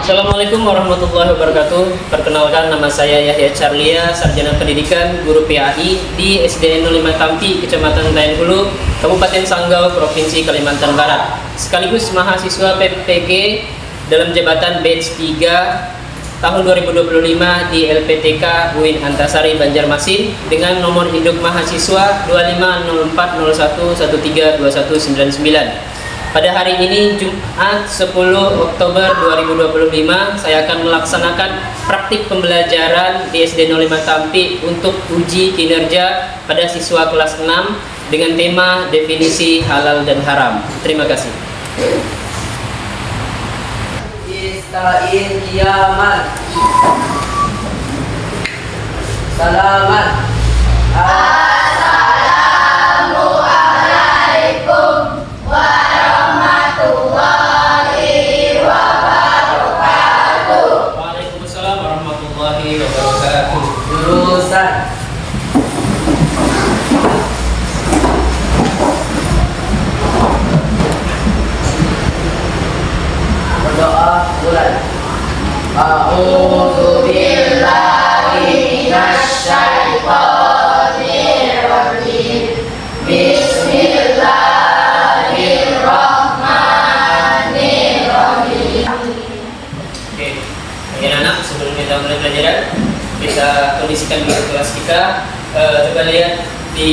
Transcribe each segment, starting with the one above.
Assalamualaikum warahmatullahi wabarakatuh. Perkenalkan, nama saya Yahya Charlia, Sarjana Pendidikan, Guru PAI di SDN 05 Tampi, Kecamatan Tayan Hulu, Kabupaten Sanggau, Provinsi Kalimantan Barat. Sekaligus mahasiswa PPG dalam jabatan batch 3 tahun 2025 di LPTK UIN Antasari Banjarmasin dengan nomor induk mahasiswa 250401132199. Pada hari ini Jumat 10 Oktober 2025 saya akan melaksanakan praktik pembelajaran di SD 05 Tampi untuk uji kinerja pada siswa kelas 6 dengan tema definisi halal dan haram. Terima kasih. Istain kiaman. Salaman. Assalamualaikum warahmatullahi wabarakatuh. Waalaikumsalam warahmatullahi wabarakatuh. Jurusan berdoa bulan. A'udzu billahi minasyaitonir rajim. Bismillahirrahmanirrahim. Oke, anak-anak, sebelum kita mulai pelajaran, kita kondisikan di kelas kita. Coba lihat di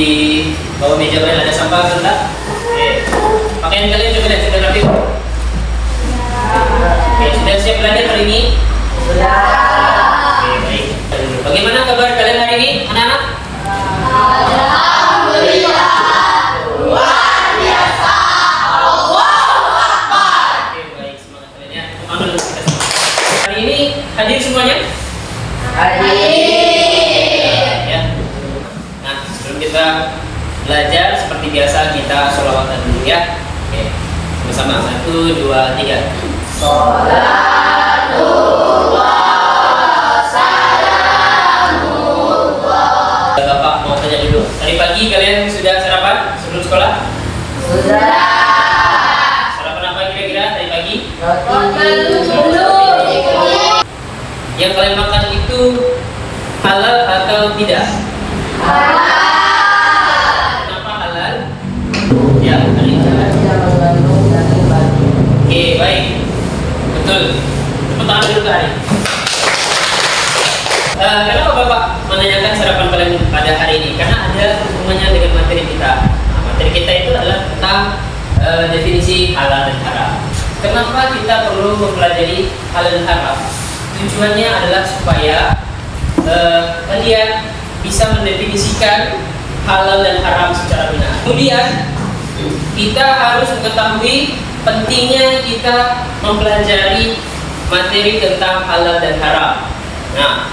bawah meja kalian ada sampah atau enggak? Oke, pakaian kalian coba lihat sudah rapi. Oke, sudah siap belajar hari ini? Sudah. Oke, baik. Bagaimana kabar kalian hari ini, anak-anak? Alhamdulillah. Luar biasa. Allahu Akbar. Oke, baik, semangat kalian ya. Amin, kita semua. Hari ini hadir semuanya? Hadir. Ya. Nah, sebelum kita belajar seperti biasa kita sholawatan dulu ya. Oke, bersama 1, 2, 3. Bapak mau tanya dulu. Tadi pagi kalian sudah sarapan sebelum sekolah? Sudah. Sarapan apa kira-kira tadi pagi? Roti dulu. Yang kalian makan itu halal atau tidak? Kenapa halal? Ya, tadi halal. Oke, baik. Betul. Tepuk tangan dulu Kak Ari. Kenapa Bapak menanyakan sarapan kalian pada hari ini? Karena ada hubungannya dengan materi kita. Nah, materi kita itu adalah tentang definisi halal dan haram. Kenapa kita perlu mempelajari halal dan haram? Tujuannya adalah supaya kalian bisa mendefinisikan halal dan haram secara benar. Kemudian kita harus mengetahui pentingnya kita mempelajari materi tentang halal dan haram. Nah,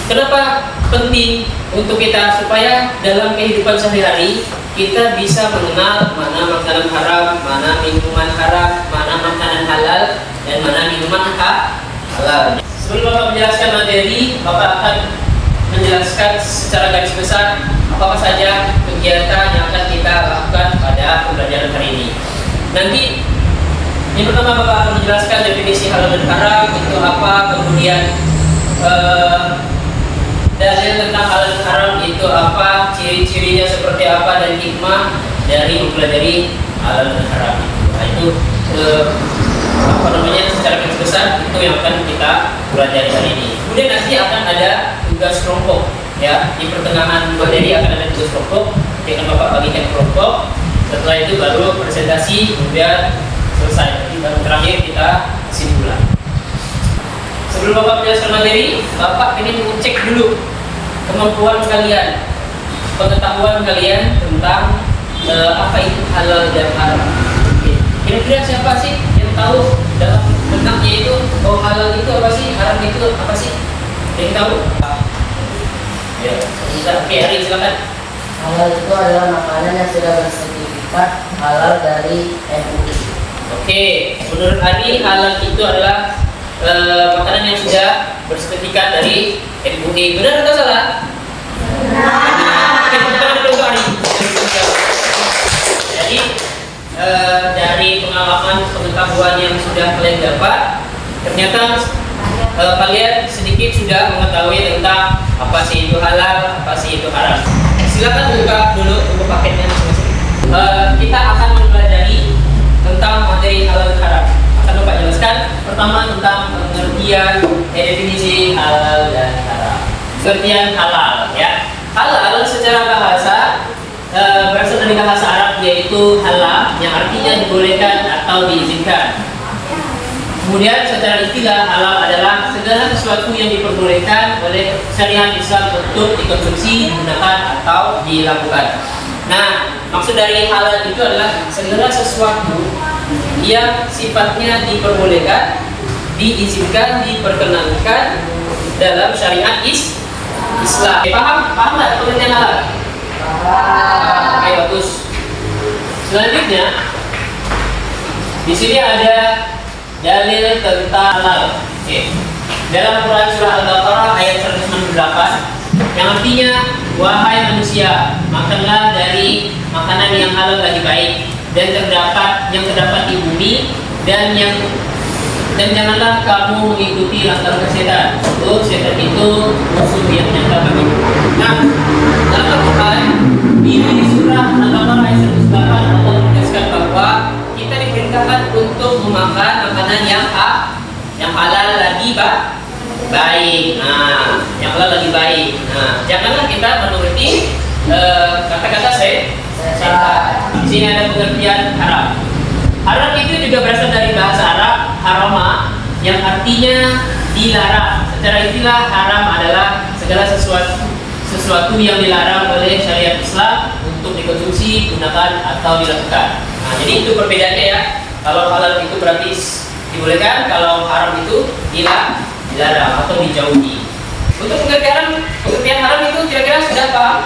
kenapa penting untuk kita supaya dalam kehidupan sehari-hari kita bisa mengenal mana makanan haram, mana minuman haram, mana makanan halal, dan mana minuman halal. Sebelum Bapak menjelaskan materi, Bapak akan menjelaskan secara garis besar apa saja kegiatan yang akan kita lakukan pada pembelajaran hari ini. Nanti yang pertama Bapak akan menjelaskan definisi halal dan haram itu apa, kemudian dalil tentang halal dan haram itu apa, ciri-cirinya seperti apa, dan hikmah dari mempelajari halal dan haram. Nah, itu secara garis besar itu yang akan kita pelajari hari ini. Kemudian nanti akan ada tugas kelompok ya, di pertengahan materi akan ada tugas kelompok yang akan Bapak bagikan kelompok. Setelah itu baru presentasi, kemudian selesai. Jadi baru terakhir kita kesimpulan. Sebelum Bapak menjelaskan materi, Bapak ingin mengecek dulu kemampuan kalian, pengetahuan kalian tentang apa itu halal dan haram. Kira-kira siapa sih yang tahu dalam benaknya itu, oh halal itu apa sih, haram itu apa sih? Yang tahu? Ya, Oke, Ari silakan. Halal itu adalah makanan yang sudah bersertifikat halal dari MUI. Oke, menurut Ari halal itu adalah makanan yang sudah bersertifikat dari MUI. Benar atau salah? Benar. Oke, kita dulu Ari. Jadi dari pengalaman pengetahuan yang sudah kalian dapat, ternyata kalian sedikit sudah mengetahui tentang apa sih itu halal, apa sih itu haram. Silakan buka dulu buku paketnya masing-masing. Kita akan mempelajari tentang materi halal dan haram. Akan Bapak jelaskan pertama tentang pengertian definisi halal dan haram. Pengertian halal, ya. Halal secara bahasa berasal dari bahasa Arab yaitu halal, yang artinya dibolehkan atau diizinkan. Kemudian secara istilah halal adalah segala sesuatu yang diperbolehkan oleh syariat Islam untuk dikonsumsi, digunakan atau dilakukan. Nah, maksud dari halal itu adalah segala sesuatu yang sifatnya diperbolehkan, diizinkan, diperkenankan dalam syariat Islam. Paham nggak pengertian halal? Oke, bagus. Selanjutnya, di sini ada dalil tentang halal. Oke. Dalam Quran surah Al-Baqarah ayat 198 yang artinya, wahai manusia, makanlah dari makanan yang halal lagi baik dan yang terdapat di bumi dan janganlah kamu mengikuti langkah setan. Setan itu musuh yang nyata bagimu. Nah, dalam Quran di surah Al-Baqarah ayat 198 Allah menegaskan bahwa kita diperintahkan untuk memakan makanan yang halal lagi baik. Nah, yang halal lagi baik. Nah, janganlah kita menuruti kata-kata setan. Di sini ada pengertian haram. Haram itu juga berasal dari bahasa Arab harama, yang artinya dilarang. Secara istilah haram adalah segala sesuatu yang dilarang oleh syariat Islam untuk dikonsumsi, gunakan atau dilakukan. Nah, jadi itu perbedaannya ya. Kalau halal itu berarti dibolehkan, kalau haram itu dilarang atau dijauhi. Untuk pengertian haram itu kira-kira sudah paham?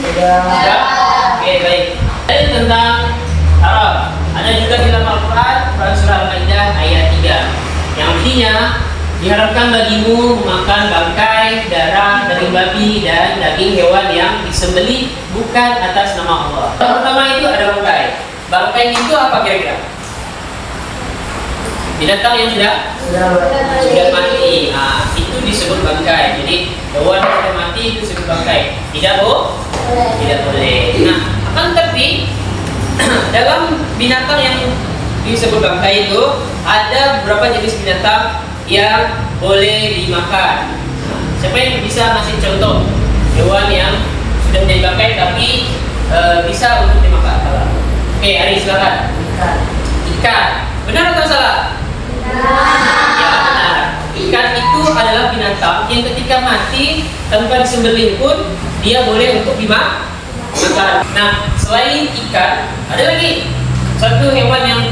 Sudah. Oke, baik. Dan tentang haram ada juga di dalam Al-Quran surah Al-Maidah ayat 3 yang artinya diharamkan bagimu memakan bangkai, darah, daging babi dan daging hewan yang disembelih bukan atas nama Allah. Yang pertama itu ada bangkai. Bangkai itu apa kira-kira? Binatang yang sudah mati. Nah, itu disebut bangkai. Jadi hewan yang sudah mati itu disebut bangkai. Tidak boleh. Nah, akan tapi dalam binatang yang disebut bangkai itu ada beberapa jenis binatang yang boleh dimakan. Nah, siapa yang bisa ngasih contoh hewan yang sudah menjadi bangkai tapi bisa untuk dimakan? Oke, Ari silakan. Ikan. Benar atau salah? Ya, benar. Ikan itu adalah binatang yang ketika mati tanpa disembelih pun dia boleh untuk dimakan. Nah, selain ikan, ada lagi satu hewan yang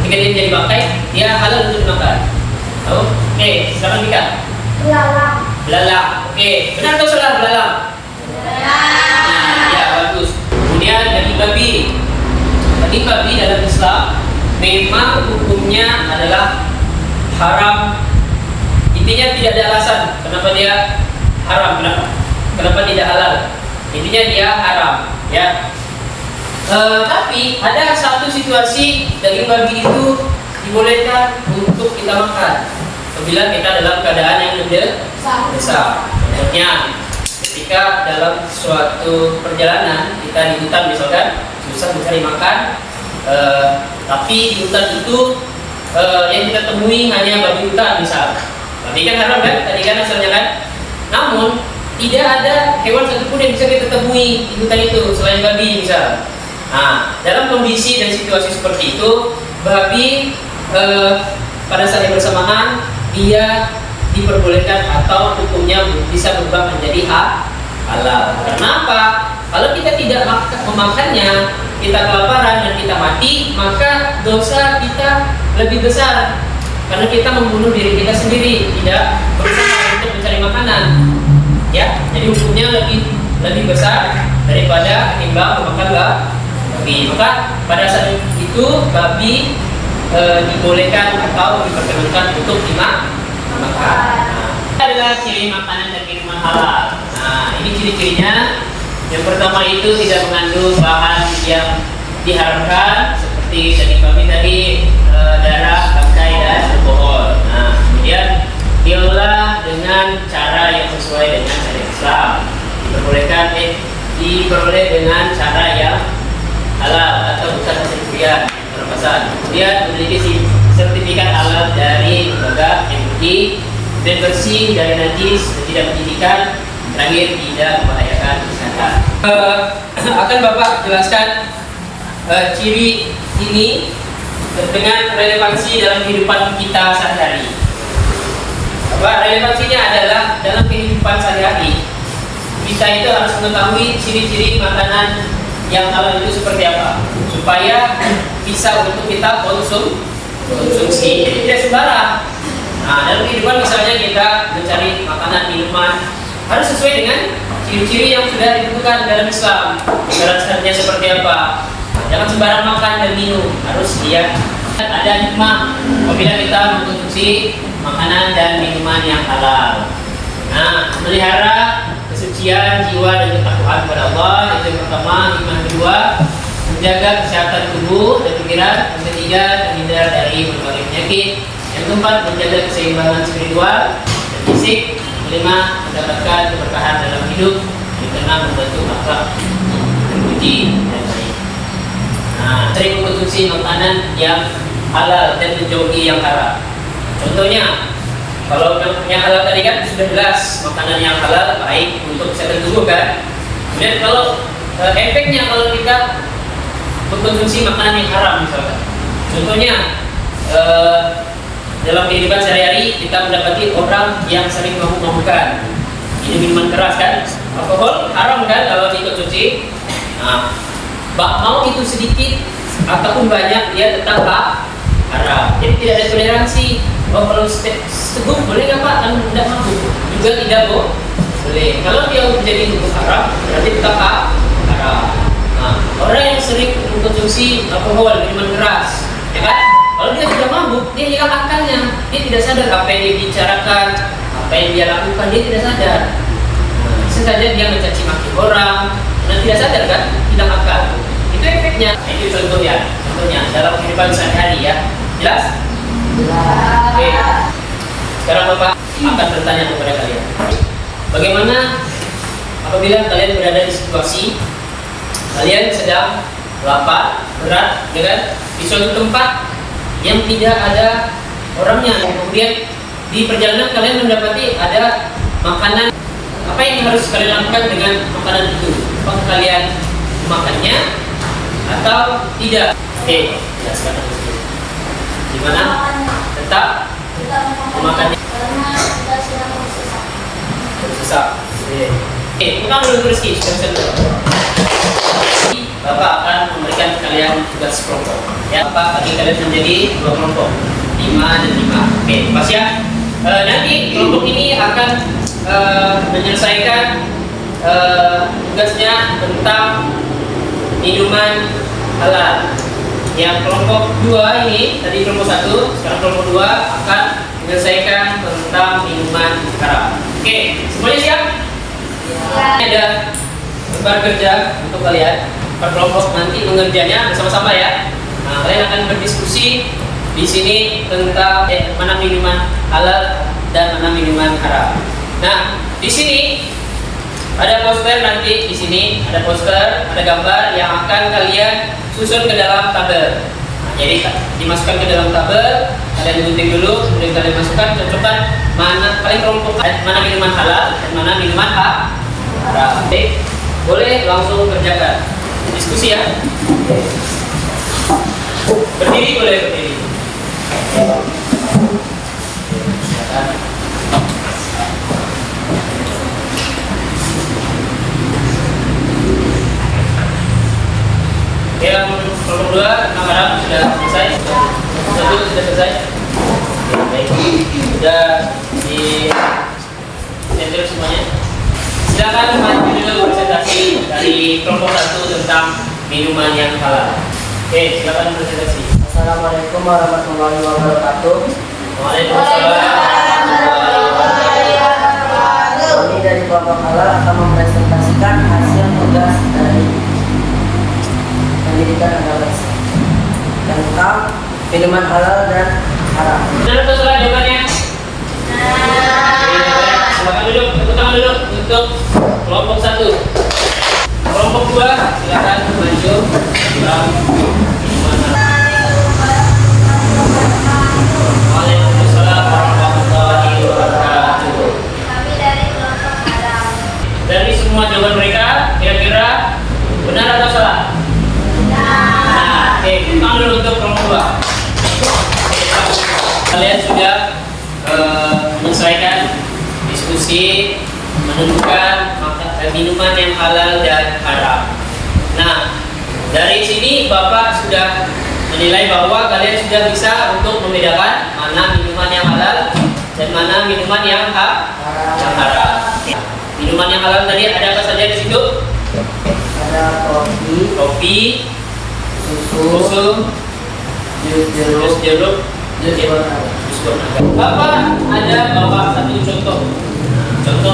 ketika dia menjadi bangkai, dia halal untuk dimakan. Oke, silakan ikan. Belalang. Oke, benar atau salah belalang? Nah, ya bagus. Kemudian daging babi. Daging babi dalam Islam memang hukumnya adalah haram. Intinya tidak ada alasan kenapa dia haram, kenapa tidak halal. Intinya dia haram, ya. Tapi ada satu situasi daging babi itu dibolehkan untuk kita makan apabila kita dalam keadaan yang besar. Contohnya ketika dalam suatu perjalanan kita di hutan misalkan susah mencari makan, tapi di hutan itu yang kita temui hanya babi hutan misal. Tapi kan haram kan? Tadi kan asalnya kan. Namun tidak ada hewan satupun yang bisa kita temui di hutan itu selain babi misal. Nah, dalam kondisi dan situasi seperti itu, babi pada saat yang bersamaan dia diperbolehkan atau hukumnya bisa berubah menjadi halal. Kenapa? Kalau kita tidak memakannya, kita kelaparan dan kita mati, maka dosa kita lebih besar karena kita membunuh diri kita sendiri, tidak berusaha untuk mencari makanan. Ya, jadi hukumnya lebih besar daripada ketimbang memakan babi. Maka pada saat itu babi dibolehkan atau diperkenankan untuk dimakan. Nah, adalah ciri makanan dan minuman halal. Nah, ini ciri-cirinya. Yang pertama itu tidak mengandung bahan yang diharamkan seperti daging babi tadi, darah, bangkai dan alkohol. kemudian memiliki sertifikat halal dari lembaga MUI, dan bersih dari najis dan tidak menjadikan, terakhir tidak membahayakan kesehatan. Akan Bapak jelaskan ciri ini dengan relevansi dalam kehidupan kita sehari-hari. Relevansinya adalah dalam kehidupan sehari-hari kita itu harus mengetahui ciri-ciri makanan yang halal itu seperti apa, supaya bisa untuk kita konsumsi. Jadi tidak sembarang. Nah, dalam kehidupan misalnya kita mencari makanan, minuman, harus sesuai dengan ciri-ciri yang sudah ditentukan dalam Islam. Syarat-syaratnya seperti apa? Jangan sembarang makan dan minum, harus lihat ada hikmah apabila kita mengkonsumsi makanan dan minuman yang halal. Nah, melihara kesucian jiwa dan ketakwaan kepada Allah, itu yang pertama. Hikmah kedua, menjaga kesehatan tubuh dan pikiran. Yang ketiga, terhindar dari berbagai penyakit. Yang keempat, menjaga keseimbangan spiritual dan fisik. Kelima, mendapatkan keberkahan dalam hidup. Yang keenam, membentuk akhlak terpuji dan baik. Nah, sering mengkonsumsi makanan yang halal dan menjauhi yang haram. Contohnya, kalau yang halal tadi kan sudah jelas, makanan yang halal baik untuk kesehatan tubuh kan. Kemudian kalau efeknya kalau kita mengkonsumsi makanan yang haram misalkan, contohnya dalam kehidupan sehari-hari kita mendapati orang yang sering mabuk-mabukan, minum minuman keras kan, alkohol haram kan kalau dikonsumsi. Nah, mau itu sedikit ataupun banyak dia tetap haram. Jadi tidak ada toleransi. Oh, kalau teguh boleh nggak Pak? Kan tidak mabuk. Juga tidak boleh. Kalau dia menjadi hukum haram, berarti tetap haram. Nah, orang yang sering mengkonsumsi alkohol, minuman keras, ya kan? Kalau dia tidak mabuk, dia hilang akalnya. Dia tidak sadar apa yang dia bicarakan, apa yang dia lakukan, dia tidak sadar. Nah, bisa saja dia mencaci maki orang, dan tidak sadar kan? Hilang akal. Itu efeknya. Nah, itu contohnya dalam kehidupan sehari-hari ya. Jelas? Oke. Sekarang Bapak akan bertanya kepada kalian. Bagaimana apabila kalian berada di situasi kalian sedang lapar, berat, ya kan? Di suatu tempat yang tidak ada orangnya. Kemudian di perjalanan kalian mendapati ada makanan. Apa yang harus kalian lakukan dengan makanan itu? Apakah kalian makannya atau tidak? Oke, jelaskan. Gimana? Tetap memakannya karena kita sedang susah. Oke, utang dulu Rizky, Bapak akan memberikan kalian tugas kelompok. Ya, Bapak bagi kalian menjadi 2 kelompok, 5 dan 5. Oke, pas ya. Nanti kelompok ini akan menyelesaikan tugasnya tentang minuman halal. Yang kelompok 2 ini, tadi kelompok 1, sekarang kelompok 2 akan menyelesaikan tentang minuman haram. Oke, semuanya siap? Ya. Ada lembar kerja untuk kalian. Per kelompok nanti mengerjanya bersama-sama ya. Nah, kalian akan berdiskusi di sini tentang mana minuman halal dan mana minuman haram. Nah, di sini ada poster nanti, di sini ada poster, ada gambar yang akan kalian susun ke dalam tabel. Nah, jadi dimasukkan ke dalam tabel, kalian gunting dulu, kemudian kalian masukkan, cocokkan mana kalian kelompok mana minuman halal dan mana minuman haram. Oke, boleh langsung kerjakan. Diskusi ya. Berdiri boleh berdiri. Yang kelompok 2 haram sudah selesai. Satu sudah selesai. Baik. Sudah di senter semuanya. Silakan maju dulu presentasi dari kelompok 1 tentang minuman yang halal. Oke, silakan presentasi. Assalamualaikum warahmatullahi wabarakatuh. Waalaikumsalam. Kami dari kelompok halal akan mempresentasikan hasil tugas dari pendidikan agama Islam tentang minuman halal dan haram. Benar atau salah jawabannya? Silakan duduk, tepuk tangan dulu untuk kelompok 1. Kelompok 2 silakan maju dalam minuman halal. kalian sudah menyesuaikan diskusi menentukan minuman yang halal dan haram. Nah, dari sini Bapak sudah menilai bahwa kalian sudah bisa untuk membedakan mana minuman yang halal dan mana minuman yang haram. Minuman yang halal tadi ada apa saja di situ? Ada kopi, susu, jus jeruk, jus naga. Bapak ada bawa satu contoh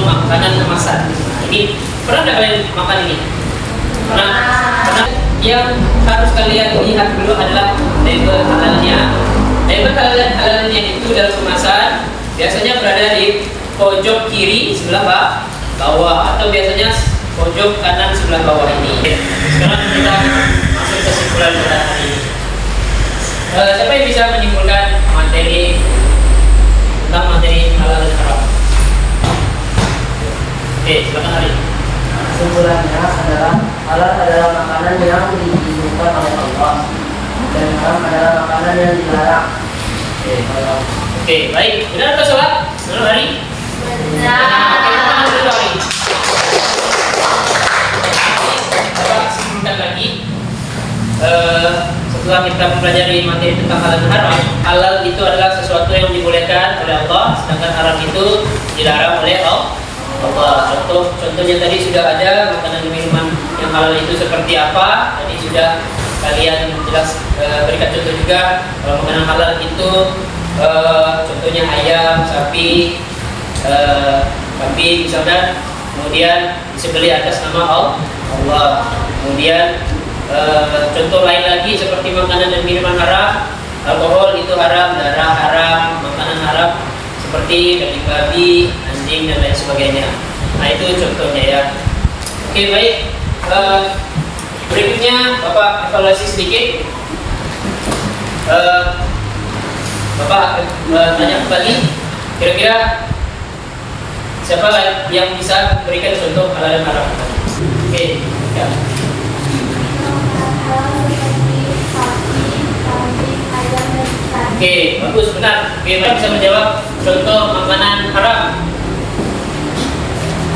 makanan kemasan. Ini pernah nggak kalian makan ini? Pernah. Yang harus kalian lihat dulu adalah label halalnya. Label halalnya itu dalam kemasan biasanya berada di pojok kiri sebelah bawah atau biasanya pojok kanan sebelah bawah ini. Sekarang kita masuk kesimpulan pada hari ini. Siapa yang bisa menyimpulkan tentang materi halal dan haram? Oke, silakan Ari. kesimpulannya adalah halal adalah makanan yang diizinkan oleh Allah dan haram adalah makanan yang dilarang. Oke, baik. Benar atau salah? Benar, Ari? Benar. Oke, dulu, Ari. Kita simpulkan lagi. Setelah kita mempelajari materi tentang halal dan haram, halal itu adalah sesuatu yang dibolehkan oleh Allah, sedangkan haram itu dilarang oleh Allah. Contohnya tadi sudah ada makanan dan minuman yang halal itu seperti apa. Tadi sudah kalian jelas berikan contoh juga. Kalau makanan halal itu contohnya ayam, sapi, kambing misalkan. Kemudian disembelih atas nama Allah. Kemudian contoh lain lagi seperti makanan dan minuman haram, alkohol itu haram, darah haram, makanan haram seperti daging babi, anjing dan lain sebagainya. Nah itu contohnya ya. Oke, baik. Berikutnya Bapak evaluasi sedikit. Bapak tanya kembali. Kira-kira siapa yang bisa berikan contoh halal dan haram? Oke, ya. Oke, bagus, benar. Oke, Bapak bisa menjawab contoh makanan haram.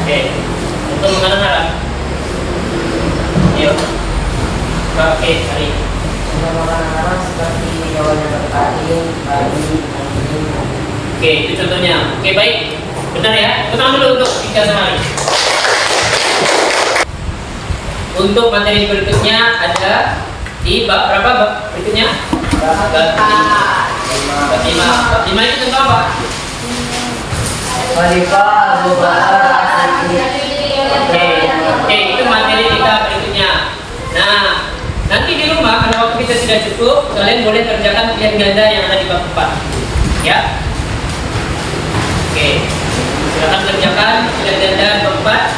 Oke, contoh makanan haram. Yuk. Oke, Hari. Contoh makanan haram seperti hewan yang bertaring, babi, anjing. Oke, itu contohnya. Oke, baik. Benar ya. Tenang dulu untuk Ika sama Hari. Untuk materi berikutnya ada di bab berapa bab berikutnya? Bab 5 itu tentang apa? Khalifah Abu Bakar Oke, itu materi kita berikutnya. Nah, nanti di rumah karena waktu kita sudah cukup, kalian boleh kerjakan pilihan ganda yang ada di bab 4. Ya. Oke. Silakan kerjakan pilihan ganda bab 4.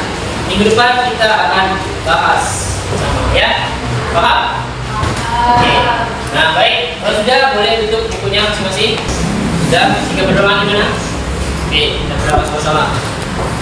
Minggu depan kita akan bahas bersama ya. Paham? Oke. Nah, baik. Kalau sudah boleh tutup bukunya masing-masing. Sudah, jika berdoa gimana? Oke, kita berdoa sama-sama.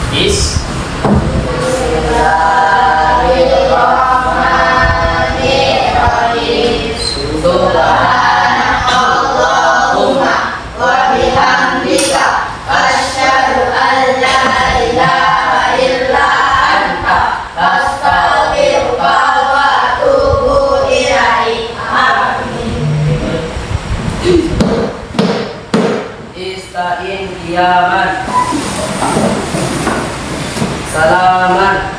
Bismillahirrahmanirrahim. Subhanallahumma wa bihamdika asyhadu an la ilaha illa anta astaghfiruka wa atubu ilaik. Istain qiyaman salaman